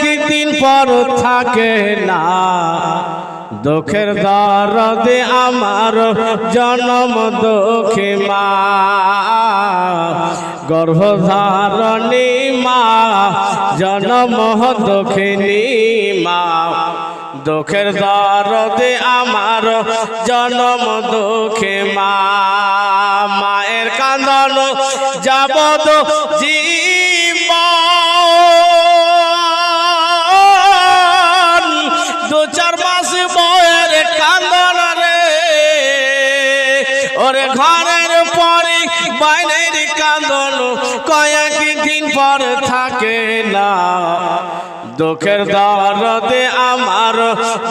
কয়েকদিন পর থাকে না দুঃখের দরদে আমার জনম দুঃখী মা গর্ভধারণী মা জনম দুঃখিনী মা দুঃখের দরদে আমার জনম দুঃখী মা মায়ের কান্দন যাবত জীবন 2-4 মাস বয়ের কান্দন রে ওরে ঘরের পরে বাইরের কান্দন কয়েকদিন পর থাকে না দুঃখের দরদে আমার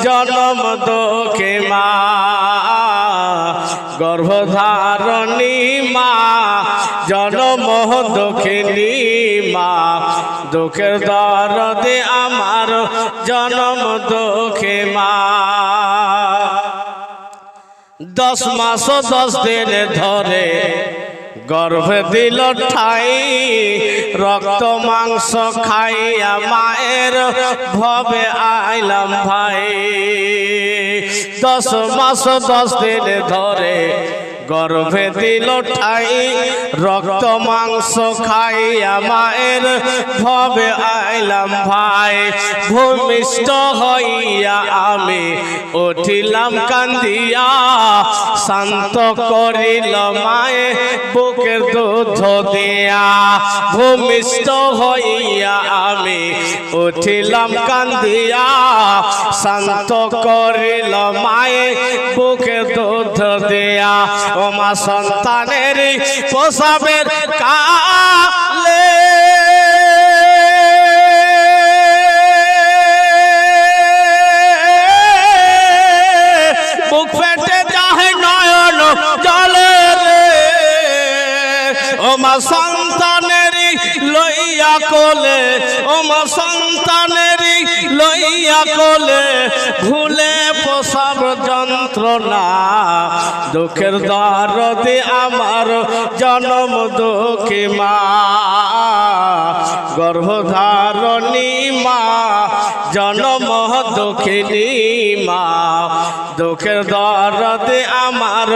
জনম দুঃখী মা গর্ভধারণী মা জনম দুঃখিনী মা দুঃখের দরদে আমার জনম দুঃখী মা 10 মাস 10 দিন ধরে গর্ভে দিল ঠাই রক্ত মাংস খাইয়া মায়ের ভবে আইলাম ভাই 10 মাস 10 দিন ধরে গর্ভে দিল ঠাই রক্ত মাংস খাইয়া মায়ের ভবে আইলাম ভাই ভূমিষ্ঠ হইয়া আমি উঠিলাম কান্দিয়া শান্ত করিল মায়ে বুকের দুধ দিয়া ভূমিষ্ঠ হইয়া আমি উঠিলাম কান্দিয়া শান্ত করিল মায়ে বুকের দুধ দিয়া ও মা সন্তানের প্রসবের কালে বুক ফেটে যায় নয়ন জলে রে ও মা সন্তানের লইয়া কোলে ও মা সন্তানের লইয়া কোলে ভুলে প্রসব যন্ত্রণা দুঃখের দরদে আমার জনম দুঃখী মা গর্ভধারণী মা জনম দুঃখিনী মা দুঃখের দরদে আমার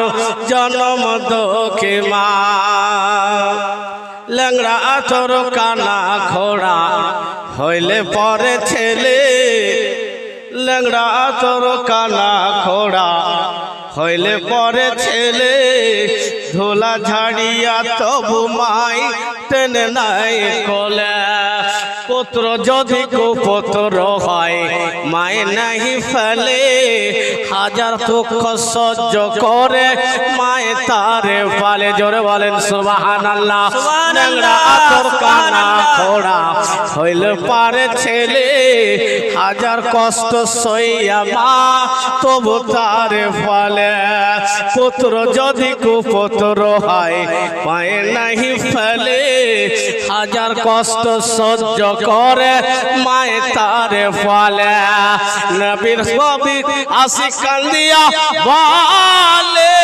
জনম দুঃখী মা ল্যাংড়া আচর কানা খোড়া হইলে পরে ছেলে ল্যাংড়া আচর কানা খোড়া হইলে পরে ছেলে ধুলা ঝাড়িয়া তবু মাই টেনে নাই কোলে পুত্র যদি কুপুত্র হয় মায়ে নাহি ফেলে হাজার দুঃখ সহ্য করে মায়ে তারে পালে জোরে বলেন সুবহানাল্লাহ ল্যাংড়া আতর কানা খোড়া হইলে পারে ছেলে হাজার কষ্ট সইয়া মা তবু তারে পালে পুত্র যদি কুপুত্র হয় মায়ে নাহি ফেলে হাজার কষ্ট সহ্য করে মায়ে তারে ফলে নবীর সবই আসি কান্দিয়া বলে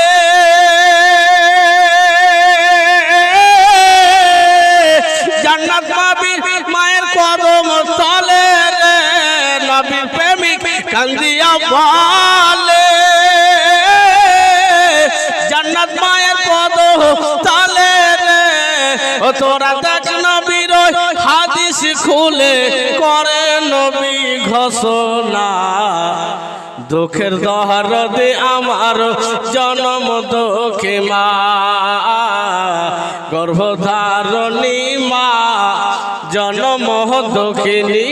জান্নাত পাবি মায়ের কদম তলে রে নবীর প্রেমিক কান্দিয়া বলে জান্নাত মায়ের কদম তলে রে ও তোরা দেখ নবীর হাদিস খুলে করে নবী ঘোষণা দুঃখের দরদে আমার জনম দুঃখী মা গর্ভধারণী মা জনম দুঃখিনী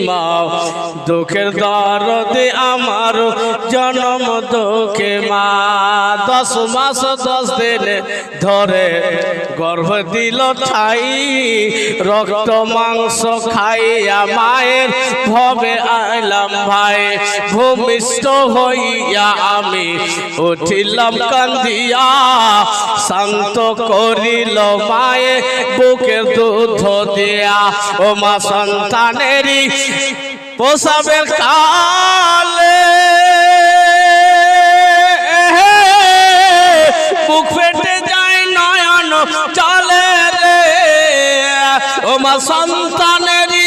মা দুঃখের দরদে আমার জনম দুঃখী মা 10 মাস 10 দিন ধরে গর্ভ দিল ঠাই রক্ত মাংস খাইয়া মায়ের ভবে আইলাম ভাই ভূমিষ্ঠ হইয়া আমি উঠিলাম কান্দিয়া শান্ত করিল মায়ে বুকের দুধ দিয়া ও মা সন্তানেরই প্রসবের কালে বুক ফেটে যায় নয়ন চলে রে ও মা সন্তানেরই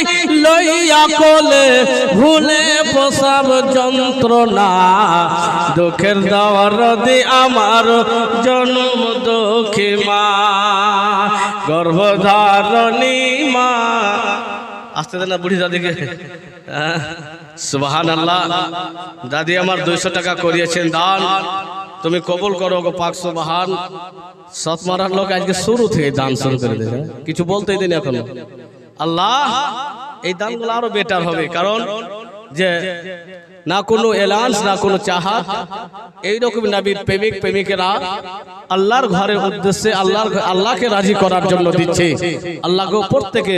লইয়া কোলে ভুলে প্রসব যন্ত্রণা দুঃখের দরদে আমার জন্ম দুঃখী মা গর্ভধারণী মা আসতে দেন না বুড়ি দাদিকে সুবহানাল্লাহ দাদি আমার 200 টাকা করিয়েছেন দান তুমি কবুল করো গো পাক সুবহান সৎ মারার লোক আজকে শুরু থেকে দান শুরু করে দেবে কিছু বলতেই দেন এখন আল্লাহ এই দানগুলো আরো বেটার হবে কারণ যে না কোনো এলান না কোনো চাহাত এইরকম নবীর প্রেমিক প্রেমিকেরা আল্লাহর ঘরের উদ্দেশ্যে আল্লাহকে রাজি করার জন্য দিচ্ছে আল্লাহকে উপর থেকে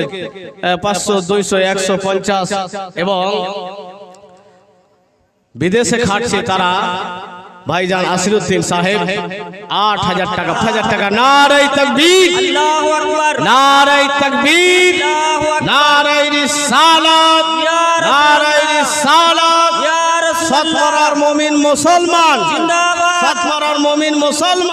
500 200 150 এবং বিদেশে খাটছে তারা ভাইজান আসিরউদ্দিন সাহেব 8000 টাকা 5000 টাকা নারে তাকবীর আল্লাহু আকবার নারে তাকবীর নারে রিসালাত নারে রিসালাত ইয়া রাসূলুল্লাহ সৎ মুমিন মুসলমান জিন্দাবাদ সৎ মুমিন মুসলমান